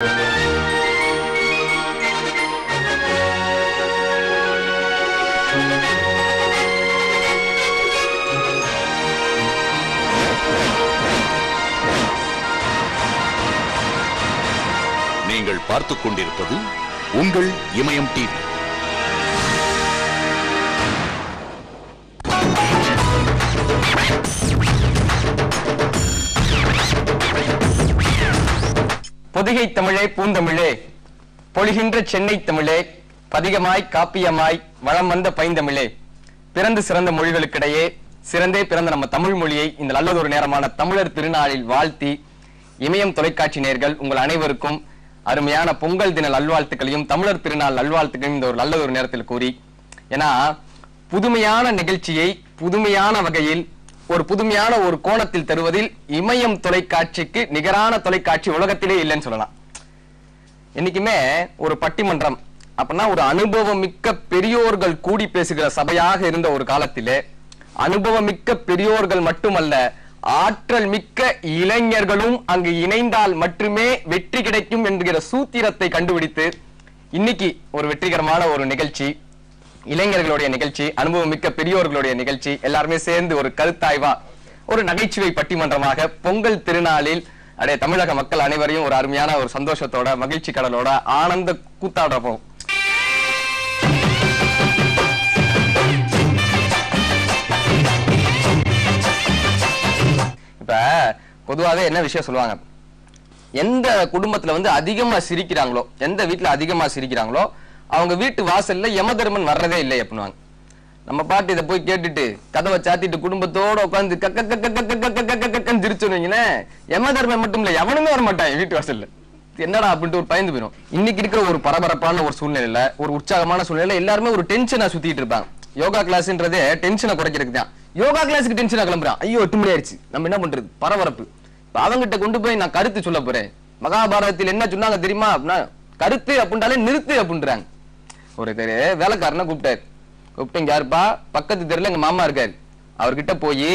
நீங்கள் பார்த்துக் கொண்டிருப்பது உங்கள் இமயம் டிவி. பொதிகை தமிழே பூந்தமிழே, பொழிகின்ற சென்னை தமிழே, பதிகமாய் காப்பியமாய் வளம் வந்த பைந்தமிழே, பிறந்து சிறந்த மொழிகளுக்கிடையே சிறந்தே பிறந்த நம்ம தமிழ் மொழியை இந்த நல்லதொரு நேரமான தமிழர் திருநாளில் வாழ்த்தி, இமயம் தொலைக்காட்சி நேயர்கள் உங்கள் அனைவருக்கும் அருமையான பொங்கல் தின நல்வாழ்த்துக்களையும் தமிழர் திருநாள் நல்வாழ்த்துக்களையும் இந்த ஒரு நல்லதொரு நேரத்தில் கூறி, ஏன்னா புதுமையான நிகழ்ச்சியை புதுமையான வகையில் ஒரு புதுமையான ஒரு கோணத்தில் தருவதில் இமயம் தொலைக்காட்சிக்கு நிகரான தொலைக்காட்சி உலகத்திலே இல்லைன்னு சொல்லலாம். என்னைக்குமே ஒரு பட்டிமன்றம் அப்படின்னா ஒரு அனுபவம் மிக்க பெரியோர்கள் கூடி பேசுகிற சபையாக இருந்த ஒரு காலத்திலே அனுபவம் மிக்க பெரியோர்கள் மட்டுமல்ல, ஆற்றல் மிக்க இளைஞர்களும் அங்கு இணைந்தால் மட்டுமே வெற்றி கிடைக்கும் என்கிற சூத்திரத்தை கண்டுபிடித்து இன்னைக்கு ஒரு வெற்றிகரமான ஒரு நிகழ்ச்சி, இளைஞர்களுடைய நிகழ்ச்சி, அனுபவம் மிக்க பெரியோர்களுடைய நிகழ்ச்சி, எல்லாருமே சேர்ந்து ஒரு கருத்தாய்வா ஒரு நகைச்சுவை பட்டிமன்றமாக பொங்கல் திருநாளில் அடைய தமிழக மக்கள் அனைவரையும் ஒரு அருமையான ஒரு சந்தோஷத்தோட மகிழ்ச்சி கடலோட ஆனந்த கூத்தாட போகும். இப்ப பொதுவாகவே என்ன விஷயம் சொல்லுவாங்க, எந்த குடும்பத்துல வந்து அதிகமா சிரிக்கிறாங்களோ, எந்த வீட்டுல அதிகமா சிரிக்கிறாங்களோ அவங்க வீட்டு வாசல்ல யமதர்மன் வர்றதே இல்லை அப்படின்னுவாங்க. நம்ம பாட்டு இதை போய் கேட்டுட்டு கதவை சாத்திட்டு குடும்பத்தோட உட்காந்து கக்கன்னு சிரிச்சுனீங்கன்னா யமதர்மன் மட்டும் இல்ல எவனுமே வர மாட்டான் வீட்டு வாசல்ல. என்னடா அப்படின்ட்டு ஒரு பயந்து போயிடும். இன்னைக்கு இருக்கிற ஒரு பரபரப்பான ஒரு சூழ்நிலையில, ஒரு உற்சாகமான சூழ்நிலையில எல்லாருமே ஒரு டென்ஷனா சுத்திட்டு இருப்பாங்க. யோகா கிளாஸ்ன்றதே டென்ஷனை குறைக்கிறதுக்கு தான். யோகா கிளாஸுக்கு டென்ஷனா கிளம்புறான். ஐயோ 8 மணி ஆயிடுச்சு, நம்ம என்ன பண்றது, பரபரப்பு. அவங்கிட்ட கொண்டு போய் நான் கருத்து சொல்ல போறேன், மகாபாரதத்தில் என்ன சொன்னாங்க தெரியுமா அப்படின்னா, கருத்து அப்படின்றாலே நிறுத்து அப்படின்றாங்க. ஒரு வேலைக்காரனை கூப்பிட்டாரு. கூப்பிட்டு, இங்க யாருப்பா, பக்கத்து தெருல எங்க மாமா இருக்காரு, அவர்கிட்ட போய்